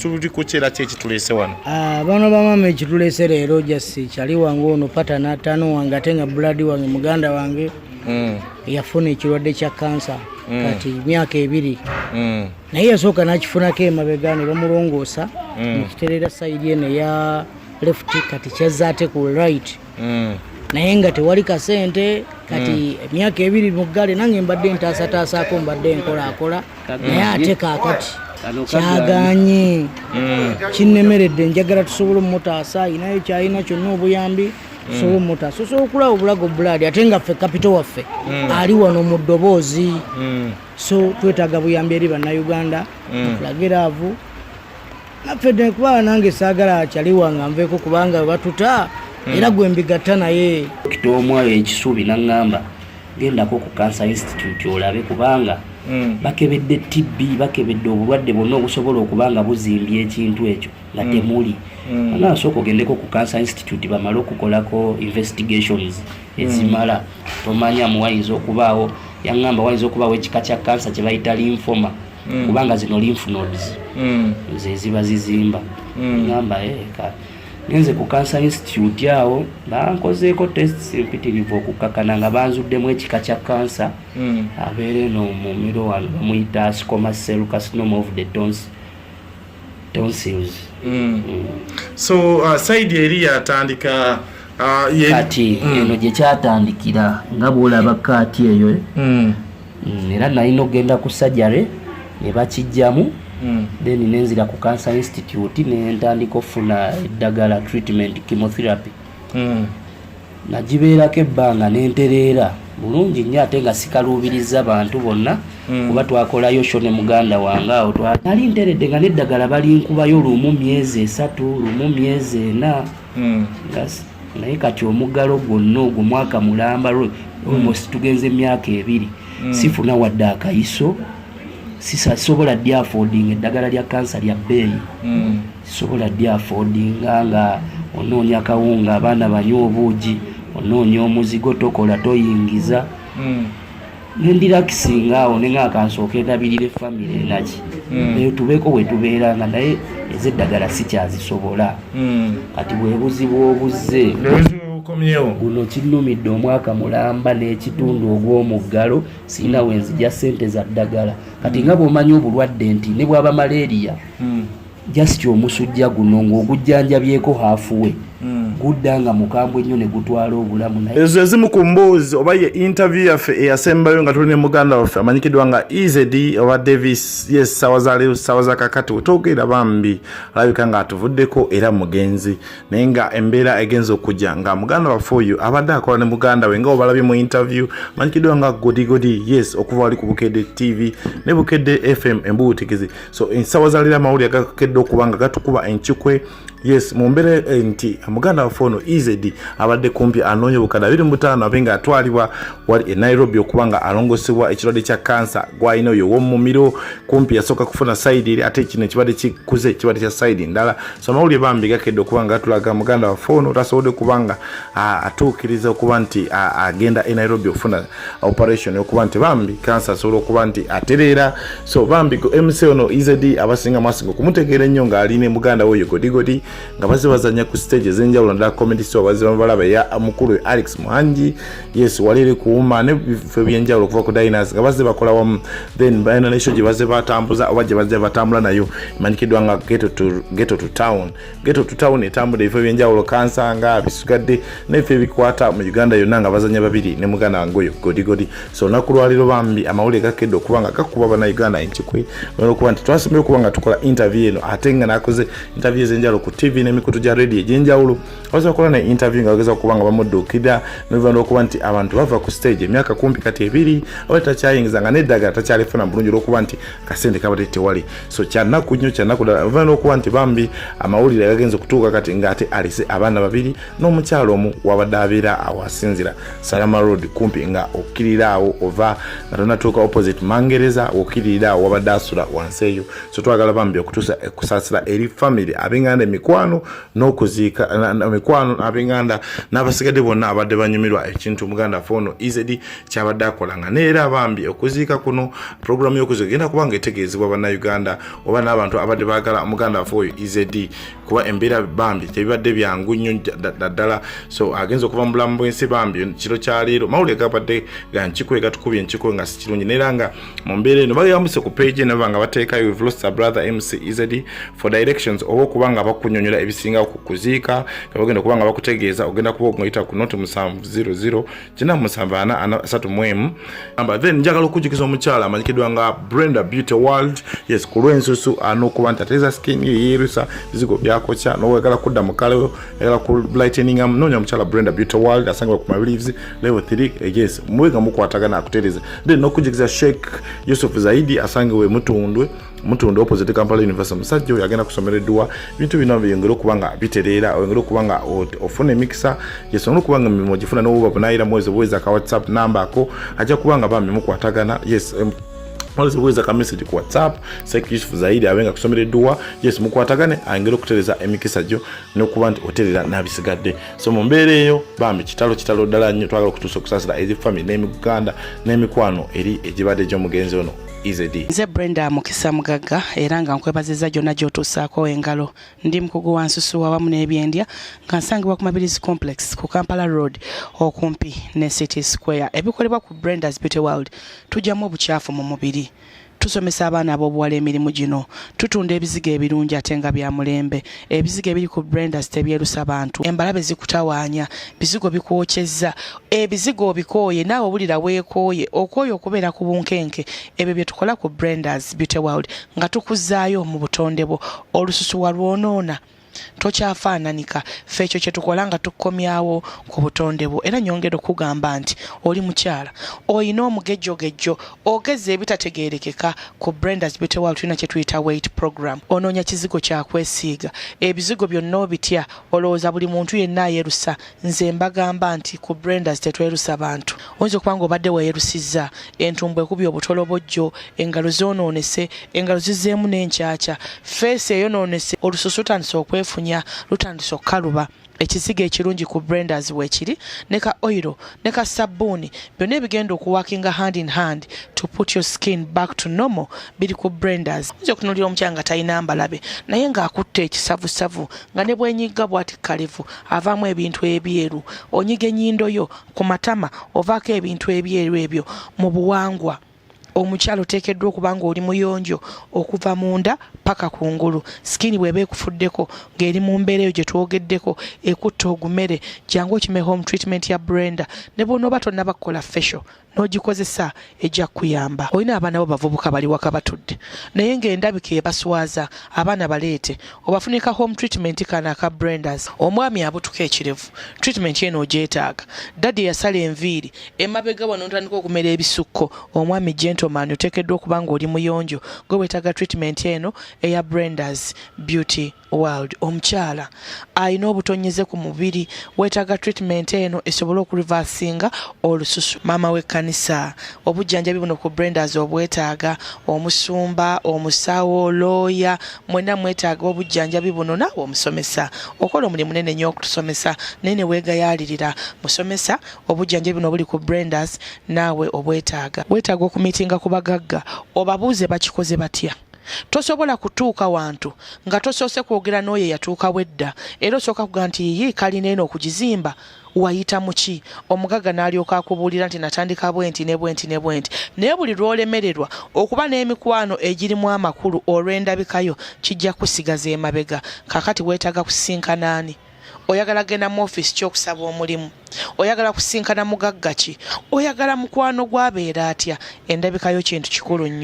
tuli ku kyera kye kitulese wano. Bano bamama ekitulese leero jasi kyali wange ono pata n'ataano wange ate nga blood wange muganda wange yafuna ekirwadde kya kansa kati myaka 2 naye yasooka n'akifunako emabega ne bamulongoosa nekiterera sayidi eno eya left kati kyazza ate ku right naye nga tewali kasente kati emyaka 2 mu ggale nange mbadde ntaasataasaako mbadde nkolaakola naye ate kaakati kyaganye kinnemeredde njagala tusobole omutaasa ayinayo kyalina kyonna obuyambi tusobole omutaasa osobola okulaba obulago buladi ate nga ffe kapito waffe ali wano mu ddoboozi so twetaaga buyambi eri bannayuganda tulagera avu naffe dde kuba nange saagala kyali wange nveeko kubanga we batuta era gwe mbigatta naye kitoomuwayo ekisuubi naŋŋamba gendako ku Cancer Institute olabe kubanga bakebedde TB bakebedde obulwadde bwonna obusobola okubanga buzimbye ekintu ekyo nga temuli anasooka ogendeko ku Cancer Institute bamale okukolako investigations ezimala tomanya muwayinza okubaawo yaŋŋamba wayinza okubaawo ekika kya kansa kye bayita lymphoma kubanga zino lymph nodes ze ziba zizimba ŋŋamba ngenze ku Cancer Institute awo bankozeeko tests empitirivu okukakana nga banzuddemu ekika kya kansa abeere no mumiro wano bamuyita squamous cell carcinoma of the tonsils. So side eri yatandika kati eno gye kyatandikira nga bwolaba kaati eyo era nalina okgenda ku sajjare ne bakijjamu then nenzira ku Cancer Institute nentandika ofuna eddagala treatment chemotherapy nagibeerako ebbanga nentereera bulungi nnyo ate nga sikaluubiriza bantu bonna kuba twakolayo sho ne muganda wange awo nali nteredde nga neddagala balinkubayo lumu myezi 3 lumu myezi 4 naye kati omuggalo gwonna ogwo mwaka mulamba almost tugenze emyaka 2 sifuna wadde akayiso sisobola ddi affording eddagala lya kansa lya bbeeyi sisobola ddi affording nga onoonya kawunga abaana banywa obuugi onoonya omuzigo tokola toyingiza nendirakisinga awo nenga akansooka endabirire famire enaki naye tubeeko we tubeera nga naye ezeddagala sikyazisobola kati bwe buzibu obuzze guno kinnumidde omwaka mulamba n'ekitundu ogw'omuggalo sirina wenzija ssente za ddagala kati nga bw'omanyi obulwadde nti ne bwaba malaria jasiti omusujja guno ng'ogujjanjabyeko haafuwe gudda nga mukambwe nnyo ne gutwala obulamu naye ezo ezimu ku mboozi oba ye interview yaffe eyasembayo nga tuli ne muganda waffe amanyikiddwa nga EZD oba Davis yes sawa za leero sawa za kakati wetwogera bambi alabika nga atuvuddeko era mugenzi naye nga embeera egenza okujja nga muganda waffe oyo abadde akola ne muganda we nga obalabye mu interview amanyikiddwa nga Goddie Goddie yes okuva wali ku Bukedde TV ne Bukedde FM embuutikizi so ensawa za leero amawulire gakedde okubanga gatukuba enkikwe yes mumbere nti muganda waffe ono EZD abadde kumpi anoonya obukadde 25 abenga atwalibwa wali e Nairobi okubanga alongosebwa ekirwadde kya kansa gwalina oyo w'omumiro kumpi yasooka kufuna side eri ate kino ekibadde kikuze ekibadde kya side ndala so amawulire bambi gakedde okubanga tulaga muganda waffe ono tasobodde kubanga atuukiriza okuba nti agenda e Nairobi okufuna operation okuba nti bambi kansa asobola okuba nti atereera so bambi ku MC ono EZD abasinga mwasinga okumutegeera ennyo nga aline muganda we Goddie Goddie nga bazanya ku stage ezenjawulo ndala comedy show balaba ya mukulu Alex Muhanji yes walire kuuma ne bifo byenjawulo kuva ku Diners nga bakola wamu then bayina ne show gye batambuza oba gye batambula nayo manyikiddwa nga ghetto to town etambula bifo byenjawulo kansanga bisugadde n'ebifo bikwata mu Uganda yonna nga bazanya babiri ne muganda wange oyo Goddie Goddie so nakulwaliro bambi amawulire gakedde okubanga gakuba bana Uganda enchikwe okuba nti twasomye okubanga tukola interview eno ate nga nakoze interview ezenjawulo ku TV n'emikutu gya radio egyenjawulo abaza kola na interview nga bageza okubanga bamuddukira n'ebivana okuba nti abantu bava ku stage emyaka kumpi kati 2 oba takyayingiza nga neddagala takyalifuna bulungi olw'okuba nti kasente kabadde tewali so kyanaku nnyo bivana okuba nti bambi amawulire gagenza okutuuka kati ng'ate Alese abaana 2 n'omukyala omu wabadde abeera awasinzira Salama Road kumpi nga okkirira awo ova nga tonatuuka opposite Mangereza okkirira awo wabadde asula wansi eyo so twagala bambi okutuusa kusaasira eri family ab'enganda mikwano n'okuziika mikwano ab'enganda n'abasigadde bonna abadde banyumirwa ekintu muganda fono izedi kyabadde akolanga neera bambi okuziika kuno programu y'okuziika genda kubanga etegeezebwa bannayuganda oba n'abantu abadde baagala muganda foyo izedi kuba embeera bambi tebibadde byangu nnyo ddala so agenza okuva mu bulamu bw'ensi bambi kiro kya leero mawulire gabadde gankikwega tukubye enkiko nga si kirungi neera nga mu mbeera eno bagambuse ku page ne banga bateekayo we've lost a brother MC izedi for directions oba okubanga bakunyonyola ebisinga ku kuziika bagenda kubanga bakutegeeza ogenda kuba okuyita ku note 700 kina 734 amba then njagala okujukiza omukyala amanyikiddwa nga Brenda Beauty World yes ku lw'ensusu anokuba nti ateza skin yeerusa bizigo byakokya n'owegala kudda mu kalo egala ku lightening noonya omukyala Brenda Beauty World asangibwa ku Mabirizi level 3 yes muwega mukwatagana akutereza then n'okujukiza Sheikh Yusuf Zaidi asangibwe Mutundwe opposite Kampala University musajja oyo agenda kusomereddwa bintu bino byongera okubanga bitereera oyongera okubanga ofune mixer yes ono kubanga mimo gifuna n'obuba bunayira mwezi bweza ka WhatsApp number ako ajja kubanga bambi mukwatagana yes Mwalizi bweza ka message ku WhatsApp Sheikh Yusuf Zaidi abenga kusomereddwa yes mukwatagane angera okutereza emikisa gyo n'okuba nti oterera n'abisigadde so mu mbeera eyo bambi kitalo ddala nnyo twagala okutuusa okusasira ezi family n'emiganda n'emikwano eri egibadde gy'omugenzi ono izedi nze Brenda Mukisa Mugagga era nga nkwebaziza gyonna gy'otuusaako engalo ndi mukugu wa nsusu wawamu n'ebyendya nga nsangibwa ku Mabirizi Complex ku Kampala Road okumpi ne City Square ebikolebwa ku Brenda's Beauty World tujjamu obukyafu mu mubiri tusomesa abaana ab'obuwala emirimu gino tutunda ebizigo ebirungi ate nga bya mulembe ebizigo ebiri ku Brenda's tebyerusa abantu embalabe zikutawaanya bizigo bikwokyezza ebizigo bikooye naawe obulira weekooye okooye okubeera ku bunkenke ebyo bye tukola ku Brenda's Beauty World nga tukuzaayo mu butonde bwo olususu walwonoona tokyafaananika ffe ekyo kye tukola nga tukomyawo ku butonde bwo era nyongera okugamba nti oli mukyala oyina omugejjogejjo ogeza ebitategeerekeka ku Brenda's Beauty World tulina kye tuyita weight program onoonya kizigo kyakwesiiga ebizigo byonna obitya olowooza buli muntu yenna ayerusa nze mbagamba nti ku Brenda's tetwerusa bantu oyinza okuba nga obadde weerusizza entumbwe ekubye obutolobojjo engalo zoonoonese engalo zizzeemu n'enkyakya feesi eyonoonese olususu tandise okwefunya lutandise okukaluba ekizigo ekirungi ku Brenda's weekiri ne ka oil ne ka sabbuuni byonna ebigenda okuwakinga hand in hand to put your skin back to normal biri ku Brenda's nze okutunulira omukyala nga talina mbalabe naye ng'akutte ekisavusavu nga ne bwenyigga bw'ati kalevu avaamu ebintu ebyeru onyiga ennyindo yo ku matama ovaako ebintu ebyeru ebyo mu buwangwa omukyala oteekeddwa okuba nga oli muyonjo okuva munda paka kungulu skin bw'eba ekufuddeko ng'eri mu mbeera eyo gye twogeddeko ekutta ogumere jangu okime home treatment ya Brenda ne bw'onooba tonnaba kukola facial n'ogikozesa ejja kuyamba olina abaana bo bavubuka bali waka batudde naye ng'endabika ebaswaza abaana baleete obafunika home treatment kana aka Brenda's omwami abutuka ekirevu treatment eno ogyetaaga dadi yasala enviiri emabega wano ntandika okumera ebisukko omwami gentleman oteekeddwa okuba nga oli muyonjo gwe weetaaga treatment eno eya Brenda's Beauty World omukyala ayina obutonyeze ku mubiri weetaaga treatment eno esobole okurivasinga olususu maama w'ekkanisa obujjanjabi buno ku Brenda's obwetaaga omusumba omusawo looya mwena mwetaaga obujjanjabi buno naawe omusomesa okola omulimu munene nnyo okutusomesa naye ne weegayaalirira musomesa obujjanjabi buno buli ku Brenda's naawe obwetaaga weetaaga okumiitinga ku bagagga obabuuze bakikoze batya tosobola kutuuka wantu nga tosoose kwogera n'oyo yatuuka wedda era osooka kuga nti yiyi kalina eno okugizimba wayita muki omugagga n'alyoka akubuulira nti natandika bwenti ne bwenti ne bwenti naye buli lw'olemererwa okuba n'emikwano egirimu amakulu olw'endabikayo kijja kusigaza emabega kaakati weetaaga kusisinkana ani oyagala genda mu office ky'okusaba omulimu oyagala kusinkana mugagga ki oyagala mukwano gwabeera atya endabikayo kintu kikulu nnyo